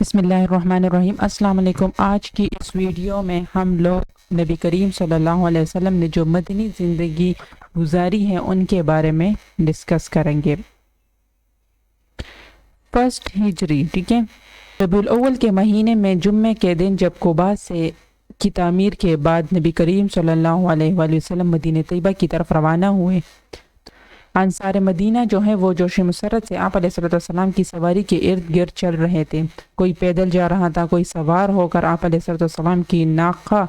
بسم اللہ الرحمن الرحیم۔ السلام علیکم۔ آج کی اس ویڈیو میں ہم لوگ نبی کریم صلی اللہ علیہ وسلم نے جو مدنی زندگی گزاری ہے ان کے بارے میں ڈسکس کریں گے۔ فرسٹ ہجری، ٹھیک ہے، ربیع الاول کے مہینے میں جمعے کے دن جب قباء سے کی تعمیر کے بعد نبی کریم صلی اللہ علیہ وآلہ وسلم مدینہ طیبہ کی طرف روانہ ہوئے۔ انصار مدینہ جو ہیں وہ جوش مسرت سے آپ علیہ السلام کی سواری کے ارد گرد چل رہے تھے۔ کوئی پیدل جا رہا تھا، کوئی سوار ہو کر آپ علیہ السلام کی ناقہ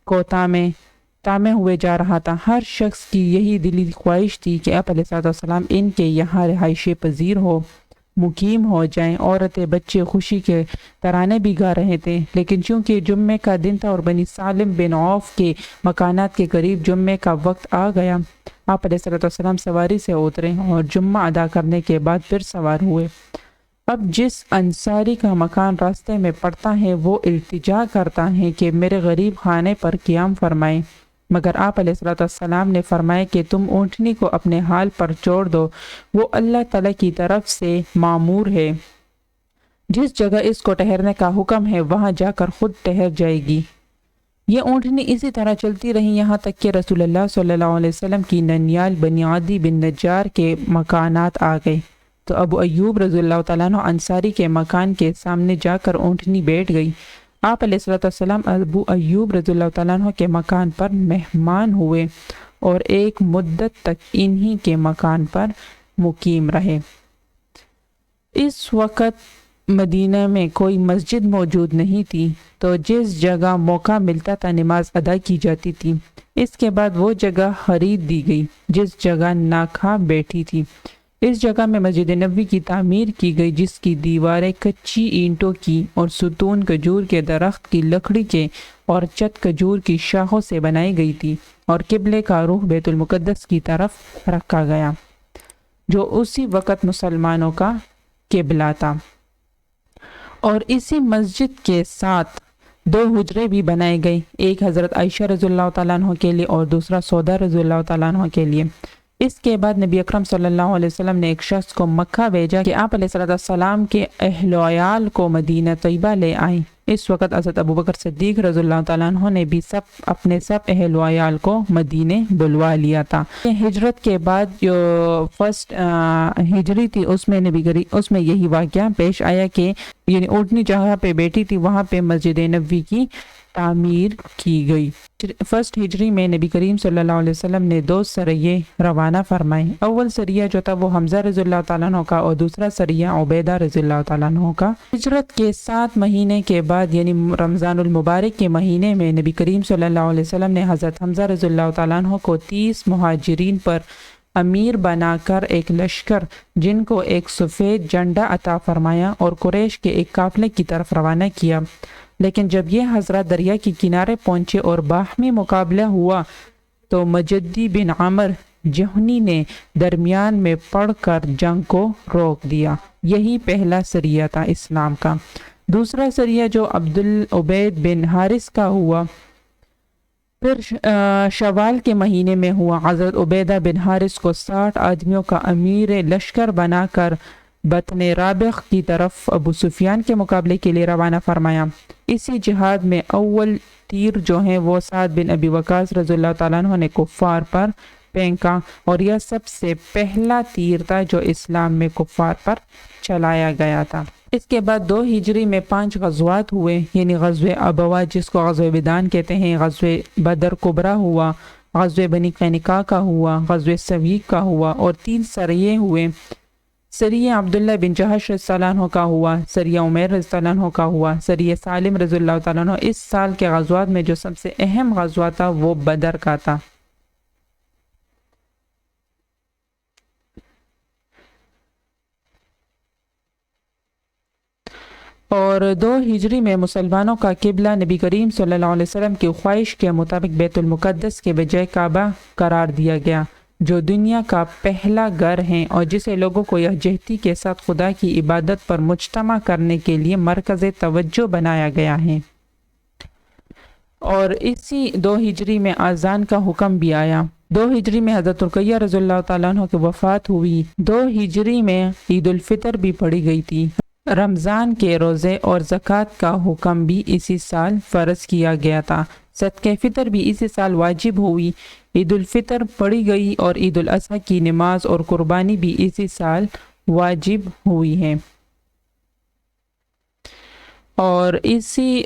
کو تامے ہوئے جا رہا تھا۔ ہر شخص کی یہی دلی خواہش تھی کہ آپ علیہ السلام ان کے یہاں رہائش پذیر ہو، مقیم ہو جائیں۔ عورتیں، بچے خوشی کے ترانے بھی گا رہے تھے، لیکن چونکہ جمعے کا دن تھا اور بنی سالم بن عوف کے مکانات کے قریب جمعے کا وقت آ گیا، آپ علیہ السلام سواری سے اترے اور جمعہ ادا کرنے کے بعد پھر سوار ہوئے۔ اب جس انصاری کا مکان راستے میں پڑتا ہے وہ التجا کرتا ہے کہ میرے غریب خانے پر قیام فرمائیں، مگر آپ علیہ السلام نے فرمایا کہ تم اونٹنی کو اپنے حال پر چھوڑ دو، وہ اللہ تعالیٰ کی طرف سے معمور ہے، جس جگہ اس کو ٹھہرنے کا حکم ہے وہاں جا کر خود ٹھہر جائے گی۔ یہ اونٹنی اسی طرح چلتی رہی یہاں تک کہ رسول اللہ صلی اللہ علیہ وسلم کی ننیال بنی عدی بن نجار کے مکانات آ گئے تو ابو ایوب رضی اللہ تعالیٰ عنہ انصاری کے مکان کے سامنے جا کر اونٹنی بیٹھ گئی۔ آپ علیہ السلام ابو ایوب رضی اللہ تعالیٰ عنہ کے مکان پر مہمان ہوئے اور ایک مدت تک انہی کے مکان پر مقیم رہے۔ اس وقت مدینہ میں کوئی مسجد موجود نہیں تھی، تو جس جگہ موقع ملتا تھا نماز ادا کی جاتی تھی۔ اس کے بعد وہ جگہ خرید دی گئی جس جگہ ناکھا بیٹھی تھی۔ اس جگہ میں مسجد نبوی کی تعمیر کی گئی، جس کی دیواریں کچی اینٹوں کی اور ستون کھجور کے درخت کی لکڑی کے اور چھت کھجور کی شاخوں سے بنائی گئی تھی، اور قبلے کا رخ بیت المقدس کی طرف رکھا گیا جو اسی وقت مسلمانوں کا قبلہ تھا۔ اور اسی مسجد کے ساتھ دو حجرے بھی بنائے گئے، ایک حضرت عائشہ رضی اللہ تعالیٰ عنہ کے لیے اور دوسرا سودا رضی اللہ تعالیٰ عنہ کے لیے۔ اس کے بعد نبی اکرم صلی اللہ علیہ وسلم نے ایک شخص کو مکہ بھیجا کہ آپ علیہ السلام کے اہل و عیال کو مدینہ طیبہ لے آئیں۔ اس وقت حضرت ابوبکر صدیق رضی اللہ تعالیٰ عنہ نے بھی اپنے سب اہل و عیال کو مدینے بلوا لیا تھا۔ ہجرت کے بعد جو فرسٹ ہجری تھی اس میں یہی واقعہ پیش آیا کہ یعنی اونٹنی جہاں پہ بیٹھی تھی وہاں پہ مسجد نبوی کی تعمیر کی گئی۔ فرسٹ ہجری میں نبی کریم صلی اللہ علیہ وسلم نے دو سریے روانہ فرمائے۔ اول سریہ جو تھا وہ حمزہ رضی اللہ تعالیٰ عنہ کا اور دوسرا سریہ عبیدہ رضی اللہ تعالیٰ عنہ کا۔ ہجرت کے 7 مہینے کے بعد یعنی رمضان المبارک کے مہینے میں نبی کریم صلی اللہ علیہ وسلم نے حضرت حمزہ رضی اللہ تعالیٰ عنہ کو 30 مہاجرین پر امیر بنا کر ایک لشکر جن کو ایک سفید جھنڈا عطا فرمایا اور قریش کے ایک قافلے کی طرف روانہ کیا۔ لیکن جب یہ حضرات دریا کے کنارے پہنچے اور باہمی مقابلہ ہوا تو مجدی بن عمر جہنی نے درمیان میں پڑھ کر جنگ کو روک دیا۔ یہی پہلا سریہ تھا اسلام کا۔ دوسرا سریہ جو عبید بن حارث کا ہوا پھر شوال کے مہینے میں ہوا۔ حضرت عبیدہ بن حارث کو 60 آدمیوں کا امیر لشکر بنا کر بطن رابغ کی طرف ابو سفیان کے مقابلے کے لیے روانہ فرمایا۔ اسی جہاد میں اول تیر جو ہیں وہ سعد بن ابی وقاص رضی اللہ تعالیٰ عنہ نے کفار پر پھینکا، اور یہ سب سے پہلا تیر تھا جو اسلام میں کفار پر چلایا گیا تھا۔ اس کے بعد 2 ہجری میں 5 غزوات ہوئے، یعنی غزوہ ابوا جس کو غزوہ بدان کہتے ہیں، غزوہ بدر کبریٰ ہوا، غزوہ بنی قینقاع کا ہوا، غزوہ سویق کا ہوا، اور 3 سریے ہوئے۔ سریہ عبداللہ بن جہش رضی اللہ عنہ کا ہوا، سریہ عمیر رضی اللہ عنہ کا ہوا، سریہ سالم رضی اللہ تعالیٰ عنہ۔ اس سال کے غزوات میں جو سب سے اہم غزوہ تھا وہ بدر کا تھا۔ اور 2 ہجری میں مسلمانوں کا قبلہ نبی کریم صلی اللہ علیہ وسلم کی خواہش کے مطابق بیت المقدس کے بجائے کعبہ قرار دیا گیا، جو دنیا کا پہلا گھر ہے اور جسے لوگوں کو یکجہتی کے ساتھ خدا کی عبادت پر مجتمع کرنے کے لیے مرکز توجہ بنایا گیا ہے۔ اور اسی 2 ہجری میں اذان کا حکم بھی آیا۔ 2 ہجری میں حضرت رقیہ رضی اللہ تعالیٰ عنہ کی وفات ہوئی۔ 2 ہجری میں عید الفطر بھی پڑھی گئی تھی۔ رمضان کے روزے اور زکوٰۃ کا حکم بھی اسی سال فرض کیا گیا تھا۔ صدقہ فطر بھی اسی سال واجب ہوئی، عید الفطر پڑھی گئی اور عید الاضحیٰ کی نماز اور قربانی بھی اسی سال واجب ہوئی ہے۔ اور اسی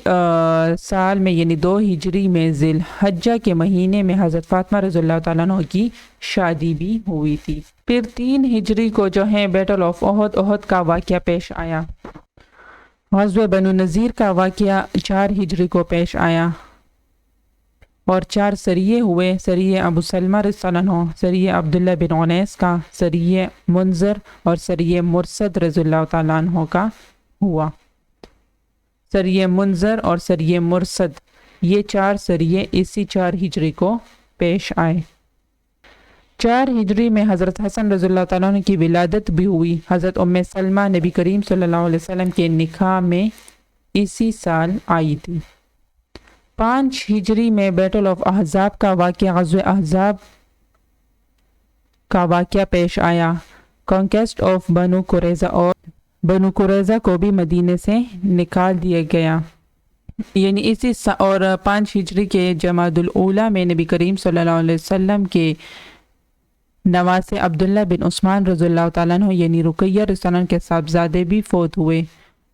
سال میں یعنی 2 ہجری میں ذی الحجہ کے مہینے میں حضرت فاطمہ رضی اللہ تعالیٰ عنہ کی شادی بھی ہوئی تھی۔ پھر 3 ہجری کو جو ہے بیٹل آف احد کا واقعہ پیش آیا۔ غزوہ بنو نذیر کا واقعہ 4 ہجری کو پیش آیا اور 4 سریے ہوئے، سریہ ابو سلمہ رضی اللہ عنہ، سریہ عبداللہ بن عنیس کا، سریہ منذر اور سریہ مرصد رضی اللہ تعالیٰ عنہ کا ہوا۔ سریہ منذر اور سریہ مرصد یہ 4 سریے اسی 4 ہجری کو پیش آئے۔ 4 ہجری میں حضرت حسن رضی اللہ تعالیٰ عنہ کی ولادت بھی ہوئی۔ حضرت ام سلمہ نبی کریم صلی اللہ علیہ وسلم کے نکاح میں اسی سال آئی تھی۔ 5 ہجری میں بیٹل آف احزاب کا واقعہ، غزوہ احزاب کا واقعہ پیش آیا۔ کانکیسٹ آف بنو قریظہ، اور بنو قریظہ کو بھی مدینے سے نکال دیا گیا، یعنی اسی اور 5 ہجری کے جمادی الاولیٰ میں نبی کریم صلی اللہ علیہ وسلم کے نواسے عبداللہ بن عثمان رضی اللہ تعالیٰ عنہ یعنی رقیہ رضی اللہ عنہ کے صاحبزادے بھی فوت ہوئے،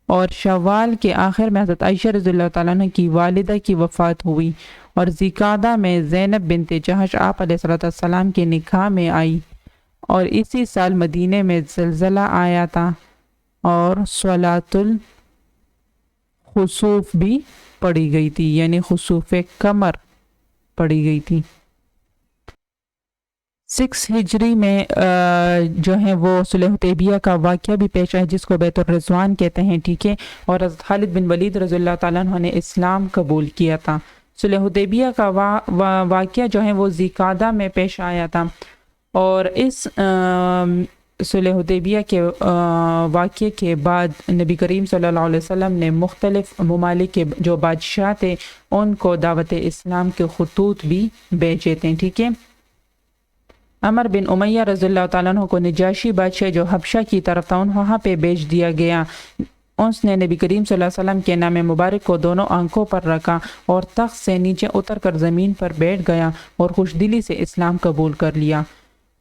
اور شوال کے آخر میں حضرت عائشہ رضی اللہ تعالیٰ عنہ کی والدہ کی وفات ہوئی، اور ذی-قعدہ میں زینب بنت جہش آپ علیہ السلام کے نکاح میں آئی، اور اسی سال مدینے میں زلزلہ آیا تھا اور صلاۃ الخسوف بھی پڑھی گئی تھی، یعنی خسوف قمر پڑھی گئی تھی۔ 6 ہجری میں جو ہے وہ صلح حدیبیہ کا واقعہ بھی پیش ہے، جس کو بیت الرضوان کہتے ہیں، ٹھیک ہے، اور حضرت خالد بن ولید رضی اللہ تعالیٰ عنہ نے اسلام قبول کیا تھا۔ صلح حدیبیہ کا واقعہ جو ہے وہ ذی-قعدہ میں پیش آیا تھا، اور اس صلح حدیبیہ کے واقعے کے بعد نبی کریم صلی اللہ علیہ وسلم نے مختلف ممالک کے جو بادشاہ تھے ان کو دعوت اسلام کے خطوط بھی بھیجے تھے، ٹھیک ہے۔ عمر بن امیہ رضی اللہ تعالیٰ عنہ کو نجاشی بادشاہ جو حبشہ کی طرف تھا وہاں پہ بھیج دیا گیا۔ اس نے نبی کریم صلی اللہ علیہ وسلم کے نام مبارک کو دونوں آنکھوں پر رکھا اور تخت سے نیچے اتر کر زمین پر بیٹھ گیا اور خوش دلی سے اسلام قبول کر لیا۔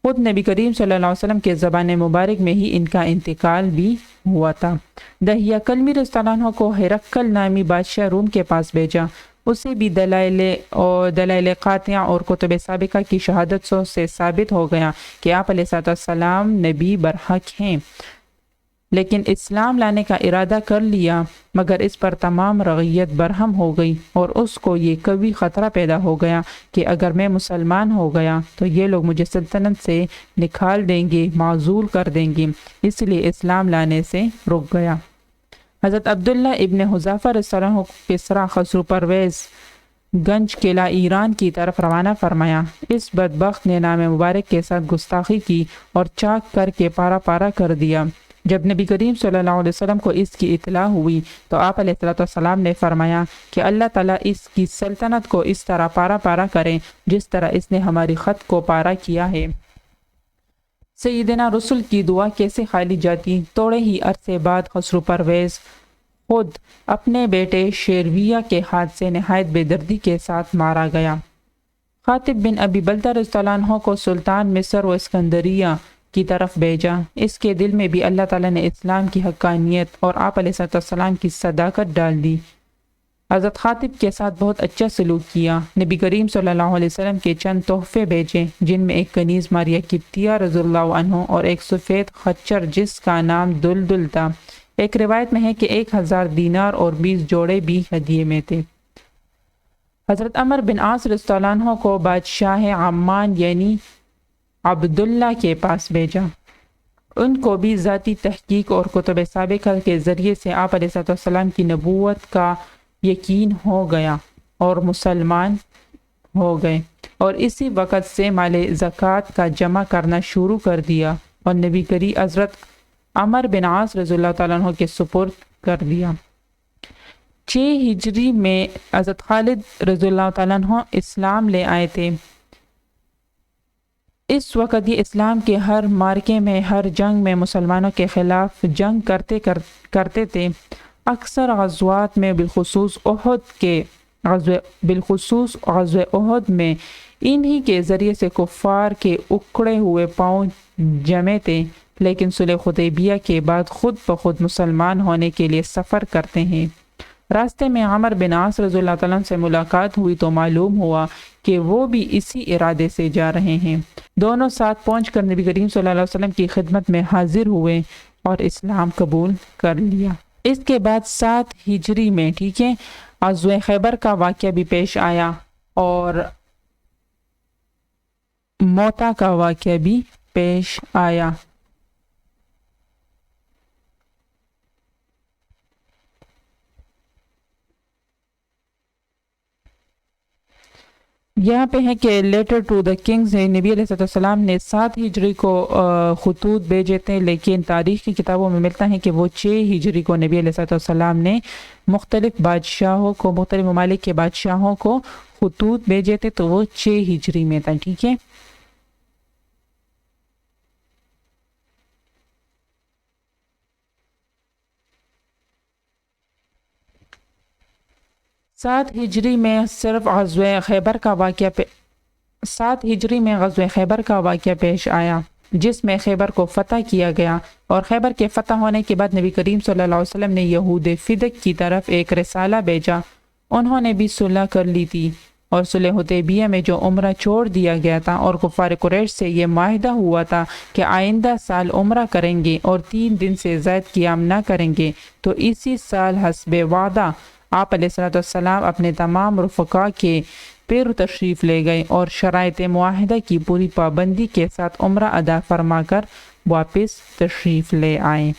خود نبی کریم صلی اللہ علیہ وسلم کے زبان مبارک میں ہی ان کا انتقال بھی ہوا تھا۔ دہیہ کلمی رضی اللہ عنہ کو ہرقل نامی بادشاہ روم کے پاس بھیجا، اسے بھی دلائل قاطعہ اور کتب سابقہ کی شہادت سے ثابت ہو گیا کہ آپ علیہ السلام نبی برحق ہیں، لیکن اسلام لانے کا ارادہ کر لیا، مگر اس پر تمام رعیت برہم ہو گئی اور اس کو یہ قوی خطرہ پیدا ہو گیا کہ اگر میں مسلمان ہو گیا تو یہ لوگ مجھے سلطنت سے نکال دیں گے، معزول کر دیں گے، اس لیے اسلام لانے سے رک گیا۔ حضرت عبداللہ ابن حذافہ رضی اللہ عنہ کسریٰ خسرو پرویز گنج قلعہ ایران کی طرف روانہ فرمایا۔ اس بدبخت نے نام مبارک کے ساتھ گستاخی کی اور چاک کر کے پارا پارا کر دیا۔ جب نبی کریم صلی اللہ علیہ وسلم کو اس کی اطلاع ہوئی تو آپ علیہ السلام نے فرمایا کہ اللہ تعالیٰ اس کی سلطنت کو اس طرح پارا پارا کرے جس طرح اس نے ہماری خط کو پارا کیا ہے۔ سیدنا رسول کی دعا کیسے خالی جاتی؟ تھوڑے ہی عرصے بعد خسرو پرویز خود اپنے بیٹے شیرویہ کے ہاتھ سے نہایت بے دردی کے ساتھ مارا گیا۔ خاطب بن ابی بلتہ رضی اللہ عنہ کو سلطان مصر و اسکندریہ کی طرف بھیجا۔ اس کے دل میں بھی اللہ تعالیٰ نے اسلام کی حقانیت اور آپ علیہ السلام کی صداقت ڈال دی۔ حضرت خاطب کے ساتھ بہت اچھا سلوک کیا۔ نبی کریم صلی اللہ علیہ وسلم کے چند تحفے بھیجے، جن میں ایک کنیز ماریہ قبطیہ رضی اللہ عنہ اور ایک سفید خچر جس کا نام دلدل تھا۔ ایک روایت میں ہے کہ 1000 دینار اور 20 جوڑے بھی ہدیے میں تھے۔ حضرت عمر بن عاص رضی اللہ عنہ کو بادشاہ عمان یعنی عبداللہ کے پاس بھیجا۔ ان کو بھی ذاتی تحقیق اور کتب سابقہ کے ذریعے سے آپ علیہ السلام کی نبوت کا یقین ہو گیا اور مسلمان ہو گئے، اور اسی وقت سے مال زکوٰۃ کا جمع کرنا شروع کر دیا اور نبی کریم حضرت عمر بن عاص رضی اللہ تعالیٰ عنہ کے سپرد کر دیا۔ 6 ہجری میں حضرت خالد رضی اللہ تعالیٰ عنہ اسلام لے آئے تھے۔ اس وقت یہ اسلام کے ہر مارکے میں، ہر جنگ میں مسلمانوں کے خلاف جنگ کرتے تھے۔ اکثر غزوات میں بالخصوص غزوہ احد میں انہی کے ذریعے سے کفار کے اکڑے ہوئے پاؤں جمے تھے، لیکن صلح حدیبیہ کے بعد خود بخود مسلمان ہونے کے لیے سفر کرتے ہیں۔ راستے میں عمر بن عاص رضی اللہ تعالیٰ عنہ سے ملاقات ہوئی تو معلوم ہوا کہ وہ بھی اسی ارادے سے جا رہے ہیں۔ دونوں ساتھ پہنچ کر نبی کریم صلی اللہ علیہ وسلم کی خدمت میں حاضر ہوئے اور اسلام قبول کر لیا۔ اس کے بعد 7 ہجری میں غزوہ خیبر کا واقعہ بھی پیش آیا اور موتا کا واقعہ بھی پیش آیا۔ یہاں پہ ہے کہ لیٹر ٹو دا کنگز، نبی علیہ السلام نے 7 ہجری کو خطوط بھیجے تھے، لیکن تاریخ کی کتابوں میں ملتا ہے کہ وہ 6 ہجری کو نبی علیہ السلام نے مختلف بادشاہوں کو، مختلف ممالک کے بادشاہوں کو خطوط بھیجے تھے، تو وہ 6 ہجری میں تھا۔ ٹھیک ہے، سات ہجری میں صرف غزوہ خیبر کا واقعہ 7 ہجری میں غزوہ خیبر کا واقعہ پیش آیا، جس میں خیبر کو فتح کیا گیا، اور خیبر کے فتح ہونے کے بعد نبی کریم صلی اللہ علیہ وسلم نے یہود فدق کی طرف ایک رسالہ بھیجا۔ انہوں نے بھی صلح کر لی تھی، اور صلح حدیبیہ میں جو عمرہ چھوڑ دیا گیا تھا اور کفار قریش سے یہ معاہدہ ہوا تھا کہ آئندہ سال عمرہ کریں گے اور 3 دن سے زائد قیام نہ کریں گے، تو اسی سال حسب وعدہ آپ علیہ السلام اپنے تمام رفقا کے پیر تشریف لے گئے اور شرائط معاہدہ کی پوری پابندی کے ساتھ عمرہ ادا فرما کر واپس تشریف لے آئے۔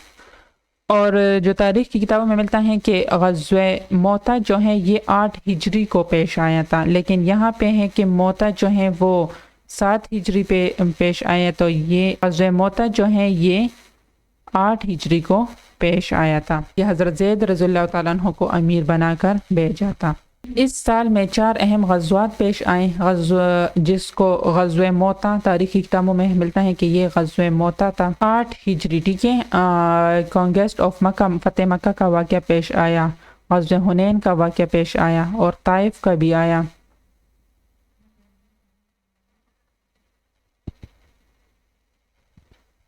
اور جو تاریخ کی کتابوں میں ملتا ہے کہ غزوہ موتا جو ہے یہ 8 ہجری کو پیش آیا تھا، لیکن یہاں پہ ہے کہ موتا جو ہے وہ 7 ہجری پہ پیش آیا، تو یہ غزوہ موتا جو ہے یہ 8 ہجری کو پیش آیا تھا۔ یہ حضرت زید رضی اللہ تعالیٰ عنہ کو امیر بنا کر بھیجا تھا۔ اس سال میں 4 اہم غزوات پیش آئے، جس کو غزوہ موتا تاریخی کتابوں میں ملتا ہے کہ یہ غزوہ موتا تھا 8 ہجری۔ ٹھیک ہے، کانگسٹ آف مکہ، فتح مکہ کا واقعہ پیش آیا، غزوہ حنین کا واقعہ پیش آیا، اور طائف کا بھی آیا۔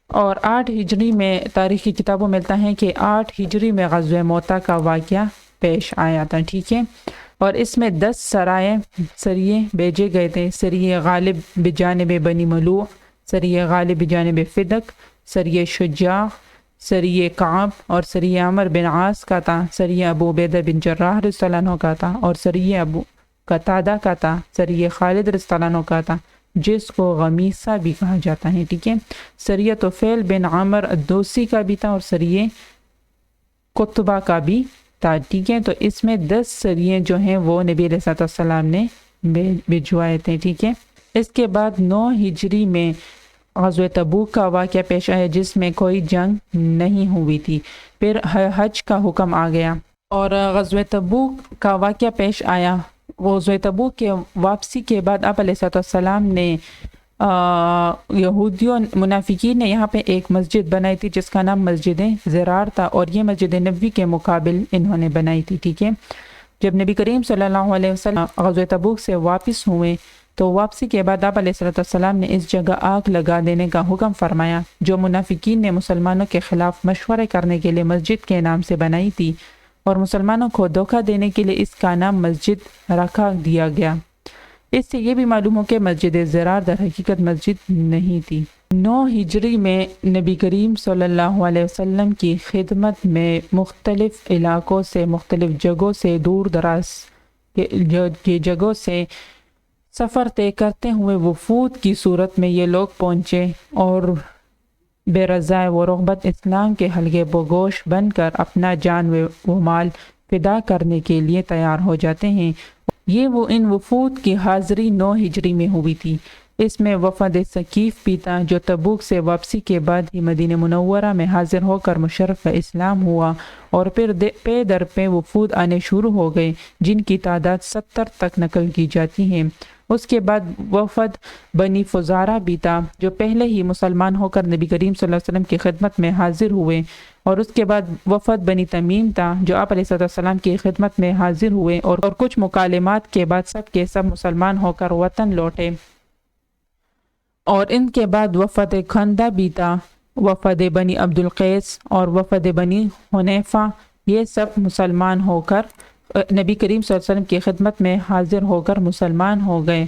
اور 8 ہجری میں تاریخی کتابوں میں ملتا ہے کہ 8 ہجری میں غزوہ موتا کا واقعہ پیش آیا تھا۔ ٹھیک ہے، اور اس میں 10 سریے بھیجے گئے تھے۔ سریہ غالب بجانب بنی ملوح، سریہ غالب بجانب فدق، سریہ شجاع، سریہ کعب اور سریہ عمر بن عاص کا تھا، سریہ ابو عبیدہ بن جراح رضی اللہ عنہ کا تھا، اور سریہ ابو قتادہ کا تھا، سریہ خالد رضی اللہ عنہ کا تھا، جس کو غمیسہ بھی کہا جاتا ہے۔ ٹھیک ہے، سریہ طفیل بن عامر الدوسی کا بھی تھا، اور سریہ قطبہ کا بھی تھا۔ ٹھیک ہے، تو اس میں 10 سریے جو ہیں وہ نبی علیہ السلام نے بھجوائے تھے۔ ٹھیک ہے، اس کے بعد 9 ہجری میں غزوہ تبوک کا واقعہ پیش آیا، جس میں کوئی جنگ نہیں ہوئی تھی، پھر حج کا حکم آ گیا اور غزوہ تبوک کا واقعہ پیش آیا۔ غزوہ تبوک کے واپسی کے بعد آپ علیہ السلام نے یہودیوں منافقین نے یہاں پہ ایک مسجد بنائی تھی جس کا نام مسجد زرار تھا، اور یہ مسجد نبوی کے مقابل انہوں نے بنائی تھی۔ ٹھیک ہے، جب نبی کریم صلی اللہ علیہ وسلم غزوہ تبوک سے واپس ہوئے تو واپسی کے بعد آپ علیہ السلام نے اس جگہ آگ لگا دینے کا حکم فرمایا، جو منافقین نے مسلمانوں کے خلاف مشورے کرنے کے لیے مسجد کے نام سے بنائی تھی، اور مسلمانوں کو دھوکہ دینے کے لیے اس کا نام مسجد رکھا دیا گیا۔ اس سے یہ بھی معلوم ہو کہ مسجد زرار در حقیقت مسجد نہیں تھی۔ 9 ہجری میں نبی کریم صلی اللہ علیہ وسلم کی خدمت میں مختلف علاقوں سے، مختلف جگہوں سے، دور دراز کے جگہوں سے سفر طے کرتے ہوئے وفود کی صورت میں یہ لوگ پہنچے، اور بے رضائے و رغبت اسلام کے حلقے بگوش بن کر اپنا جان و مال فدا کرنے کے لیے تیار ہو جاتے ہیں۔ یہ وہ ان وفود کی حاضری 9 ہجری میں ہوئی تھی۔ اس میں وفد ثقیف بھی تھا، جو تبوک سے واپسی کے بعد ہی مدینہ منورہ میں حاضر ہو کر مشرف اسلام ہوا، اور پھر پے در پہ وفود آنے شروع ہو گئے، جن کی تعداد 70 تک نقل کی جاتی ہے۔ اس کے بعد وفد بنی فزارہ بھی تھا جو پہلے ہی مسلمان ہو کر نبی کریم صلی اللہ علیہ وسلم کی خدمت میں حاضر ہوئے، اور اس کے بعد وفد بنی تمیم تھا جو آپ علیہ السلام کی خدمت میں حاضر ہوئے، اور کچھ مکالمات کے بعد سب کے سب مسلمان ہو کر وطن لوٹے۔ اور ان کے بعد وفد خندہ بھی تھا، وفد بنی عبد القیس اور وفد بنی حنیفہ، یہ سب مسلمان ہو کر نبی کریم صلی اللہ علیہ وسلم کی خدمت میں حاضر ہو کر مسلمان ہو گئے۔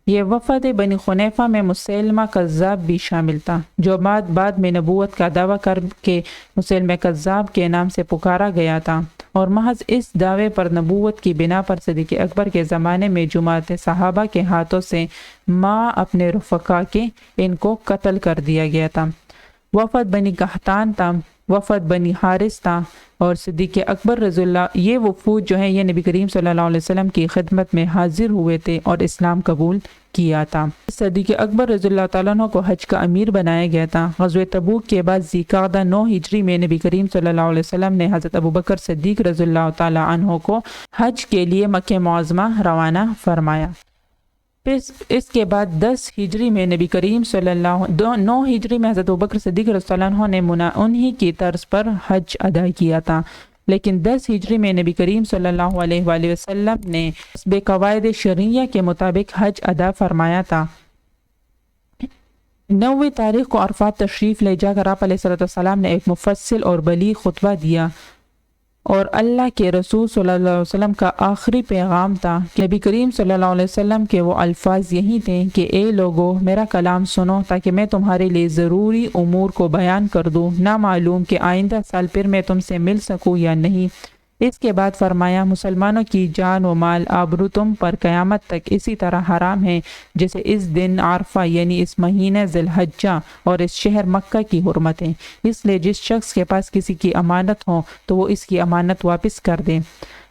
یہ وفد بنی حنیفہ میں مسلمہ کذاب بھی شامل تھا، جو بعد میں نبوت کا دعویٰ کر کے مسلمہ کذاب کے نام سے پکارا گیا تھا، اور محض اس دعوے پر نبوت کی بنا پر صدیق اکبر کے زمانے میں جماعت صحابہ کے ہاتھوں سے ماں اپنے رفقا کے ان کو قتل کر دیا گیا تھا۔ وفد بنی قحطان تھا، وفد بنی حارث تھا، اور صدیق اکبر رضی اللہ، یہ وفود جو ہے یہ نبی کریم صلی اللہ علیہ وسلم کی خدمت میں حاضر ہوئے تھے اور اسلام قبول کیا تھا۔ صدیق اکبر رضی اللہ تعالیٰ عنہ کو حج کا امیر بنایا گیا تھا۔ غزوہ تبوک کے بعد ذوالقعدہ 9 ہجری میں نبی کریم صلی اللہ علیہ وسلم نے حضرت ابوبکر صدیق رضی اللہ تعالیٰ عنہ کو حج کے لیے مکہ معظمہ روانہ فرمایا۔ پھر اس کے بعد 10 ہجری میں نبی کریم صلی اللہ 9 ہجری میں حضرت ابوبکر صدیق رضی اللہ عنہ نے انہی کی طرز پر حج ادا کیا تھا، لیکن 10 ہجری میں نبی کریم صلی اللہ علیہ وآلہ وسلم نے بے قواعد شرعیہ کے مطابق حج ادا فرمایا تھا۔ 9 تاریخ کو عرفات تشریف لے جا کر آپ علیہ السلام نے ایک مفصل اور بلیغ خطبہ دیا، اور اللہ کے رسول صلی اللہ علیہ وسلم کا آخری پیغام تھا کہ نبی کریم صلی اللہ علیہ وسلم کے وہ الفاظ یہی تھے کہ اے لوگو میرا کلام سنو تاکہ میں تمہارے لیے ضروری امور کو بیان کر دوں، نہ معلوم کہ آئندہ سال پھر میں تم سے مل سکوں یا نہیں۔ اس کے بعد فرمایا مسلمانوں کی جان و مال آبرو تم پر قیامت تک اسی طرح حرام ہے جیسے اس دن عرفہ یعنی اس مہینہ ذی الحجہ اور اس شہر مکہ کی حرمت ہے، اس لیے جس شخص کے پاس کسی کی امانت ہو تو وہ اس کی امانت واپس کر دے۔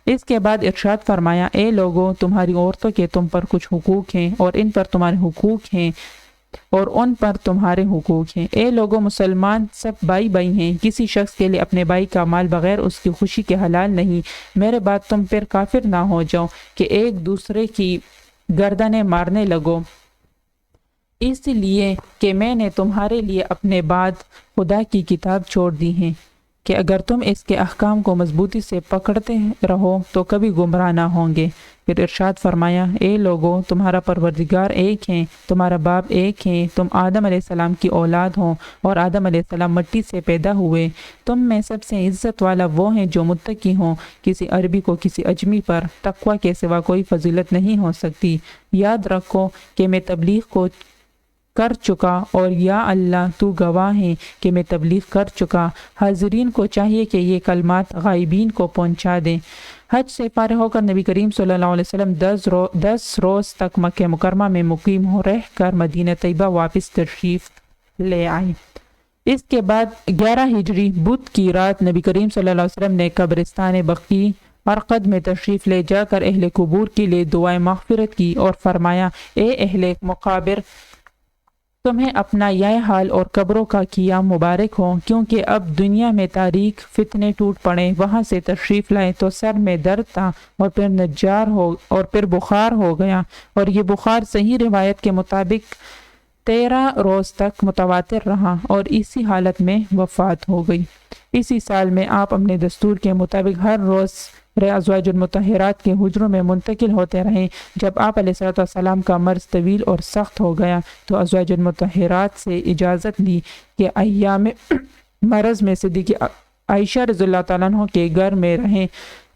اس کے بعد ارشاد فرمایا اے لوگو تمہاری عورتوں کے تم پر کچھ حقوق ہیں اور ان پر تمہارے حقوق ہیں اور ان پر تمہارے حقوق ہیں۔ اے لوگوں مسلمان سب بھائی بھائی ہیں، کسی شخص کے لیے اپنے بھائی کا مال بغیر اس کی خوشی کے حلال نہیں۔ میرے بعد تم پھر کافر نہ ہو جاؤ کہ ایک دوسرے کی گردنیں مارنے لگو، اس لیے کہ میں نے تمہارے لیے اپنے بعد خدا کی کتاب چھوڑ دی ہے کہ اگر تم اس کے احکام کو مضبوطی سے پکڑتے رہو تو کبھی گمراہ نہ ہوں گے۔ پھر ارشاد فرمایا اے لوگو تمہارا پروردگار ایک ہے، تمہارا باپ ایک ہے، تم آدم علیہ السلام کی اولاد ہو اور آدم علیہ السلام مٹی سے پیدا ہوئے۔ تم میں سب سے عزت والا وہ ہیں جو متقی ہوں، کسی عربی کو کسی اجمی پر تقوی کے سوا کوئی فضیلت نہیں ہو سکتی۔ یاد رکھو کہ میں تبلیغ کو کر چکا اور یا اللہ تو گواہ ہے کہ میں تبلیغ کر چکا۔ حاضرین کو چاہیے کہ یہ کلمات غائبین کو پہنچا دیں۔ حج سے فارغ ہو کر نبی کریم صلی اللہ علیہ وسلم 10 روز تک مکہ مکرمہ میں مقیم ہو رہ کر مدینہ طیبہ واپس تشریف لے آئے۔ اس کے بعد 11 ہجری بدھ کی رات نبی کریم صلی اللہ علیہ وسلم نے قبرستان بقیع ارقد میں تشریف لے جا کر اہل قبور کے لیے دعائیں مغفرت کی اور فرمایا اے اہل مقابر تمہیں اپنا یہ حال اور قبروں کا قیام مبارک ہو، کیونکہ اب دنیا میں تاریک فتنے ٹوٹ پڑے۔ وہاں سے تشریف لائے تو سر میں درد تھا اور پھر نجار ہو اور پھر بخار ہو گیا، اور یہ بخار صحیح روایت کے مطابق 13 روز تک متواتر رہا اور اسی حالت میں وفات ہو گئی۔ اسی سال میں آپ اپنے دستور کے مطابق ہر روز ازواج المطہرات کے حجروں میں منتقل ہوتے رہے۔ جب آپ علیہ السلام کا مرض طویل اور سخت ہو گیا تو ازواج المطہرات سے اجازت لی کہ ایام مرض میں صدیق عائشہ رضی اللہ تعالیٰ عنہ کے گھر میں رہیں۔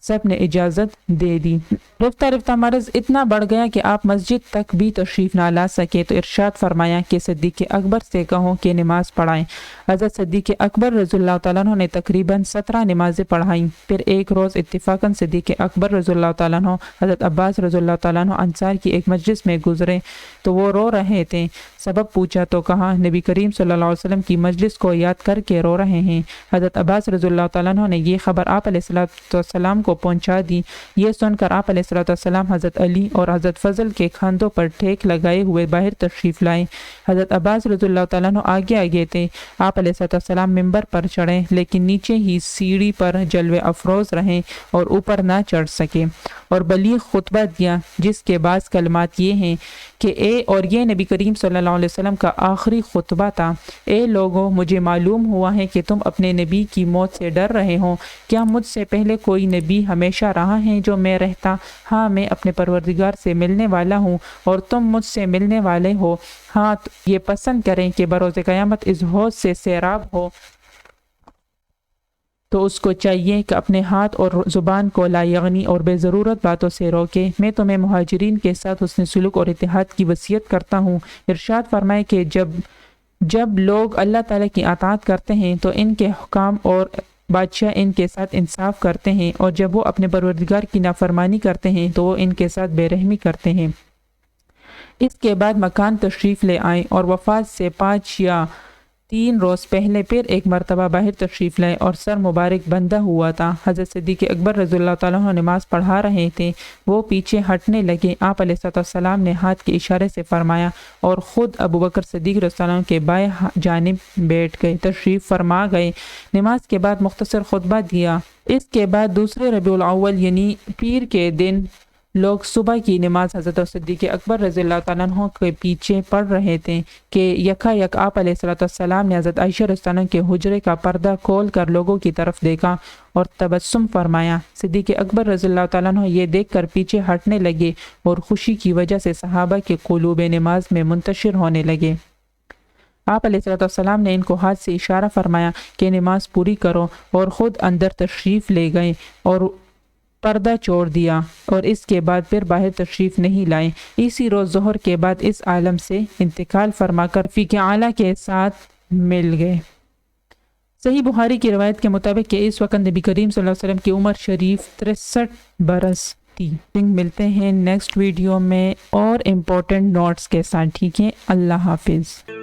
سب نے اجازت دے دی۔ رفتہ رفتہ مرض اتنا بڑھ گیا کہ آپ مسجد تک بھی تشریف نہ لا سکے تو ارشاد فرمایا کہ صدیق اکبر سے کہو کہ نماز پڑھائیں۔ حضرت صدیق اکبر رضی اللہ تعالیٰ عنہ نے تقریباً 17 نمازیں پڑھائیں۔ پھر ایک روز اتفاقاً صدیق اکبر رضی اللہ تعالیٰ عنہ حضرت عباس رضی اللہ تعالیٰ عنہ انصار کی ایک مجلس میں گزرے تو وہ رو رہے تھے۔ سبب پوچھا تو کہا نبی کریم صلی اللہ علیہ وسلم کی مجلس کو یاد کر کے رو رہے ہیں۔ حضرت عباس رضی اللہ تعالیٰ عنہ نے یہ خبر آپ علیہ السلام کو کو پہنچا دی۔ یہ سن کر آپ علیہ الصلوۃ والسلام حضرت علی اور حضرت فضل کے کندھوں پر ٹھیک لگائے ہوئے باہر تشریف لائے۔ حضرت عباس رضی اللہ تعالیٰ عنہ آگے آگے تھے۔ آپ علیہ الصلوۃ والسلام ممبر پر چڑھے لیکن نیچے ہی سیڑھی پر جلوے افروز رہے اور اوپر نہ چڑھ سکے، اور بلیغ خطبہ دیا جس کے بعض کلمات یہ ہیں کہ اور یہ نبی کریم صلی اللہ علیہ وسلم کا آخری خطبہ تھا: اے لوگو، مجھے معلوم ہوا ہے کہ تم اپنے نبی کی موت سے ڈر رہے ہو۔ کیا مجھ سے پہلے کوئی نبی ہمیشہ رہا ہے جو میں رہتا؟ ہاں، میں اپنے پروردگار سے ملنے والا ہوں اور تم مجھ سے ملنے والے ہو۔ ہاں، یہ پسند کریں کہ بروز قیامت اس حوض سے سیراب ہو تو اس کو چاہیے کہ اپنے ہاتھ اور زبان کو لا یغنی اور بے ضرورت باتوں سے روکے۔ میں تمہیں مہاجرین کے ساتھ حسن سلوک اور اتحاد کی وصیت کرتا ہوں۔ ارشاد فرمائے کہ جب لوگ اللہ تعالیٰ کی اطاعت کرتے ہیں تو ان کے حکام اور بادشاہ ان کے ساتھ انصاف کرتے ہیں، اور جب وہ اپنے پروردگار کی نافرمانی کرتے ہیں تو وہ ان کے ساتھ بے رحمی کرتے ہیں۔ اس کے بعد مکان تشریف لے آئیں اور وفات سے 5 یا 3 روز پہلے پھر ایک مرتبہ باہر تشریف لائے اور سر مبارک بندھا ہوا تھا۔ حضرت صدیق اکبر رضی اللہ تعالیٰ عنہ نماز پڑھا رہے تھے، وہ پیچھے ہٹنے لگے۔ آپ علیہ السلام نے ہاتھ کے اشارے سے فرمایا اور خود ابو بکر صدیق رضی اللہ عنہ کے بائیں جانب بیٹھ گئے، تشریف فرما گئے۔ نماز کے بعد مختصر خطبہ دیا۔ اس کے بعد دوسرے ربیع الاول یعنی پیر کے دن لوگ صبح کی نماز حضرت صدیق اکبر رضی اللہ تعالیٰ عنہ کے پیچھے پڑھ رہے تھے کہ یکا یک آپ علیہ السلام نے حضرت عائشہ رضی اللہ عنہ کے حجرے کا پردہ کھول کر لوگوں کی طرف دیکھا اور تبسم فرمایا۔ صدیق اکبر رضی اللہ تعالیٰ عنہ یہ دیکھ کر پیچھے ہٹنے لگے اور خوشی کی وجہ سے صحابہ کے قلوب نماز میں منتشر ہونے لگے۔ آپ علیہ السلام نے ان کو ہاتھ سے اشارہ فرمایا کہ نماز پوری کرو، اور خود اندر تشریف لے گئے اور پردہ چھوڑ دیا، اور اس کے بعد پھر باہر تشریف نہیں لائے۔ اسی روز ظہر کے بعد اس عالم سے انتقال فرما کر رفیق اعلیٰ کے ساتھ مل گئے۔ صحیح بخاری کی روایت کے مطابق کہ اس وقت نبی کریم صلی اللہ علیہ وسلم کی عمر شریف 63 برس تھی۔ ملتے ہیں نیکسٹ ویڈیو میں اور امپورٹنٹ نوٹس کے ساتھ۔ ٹھیک ہے، اللہ حافظ۔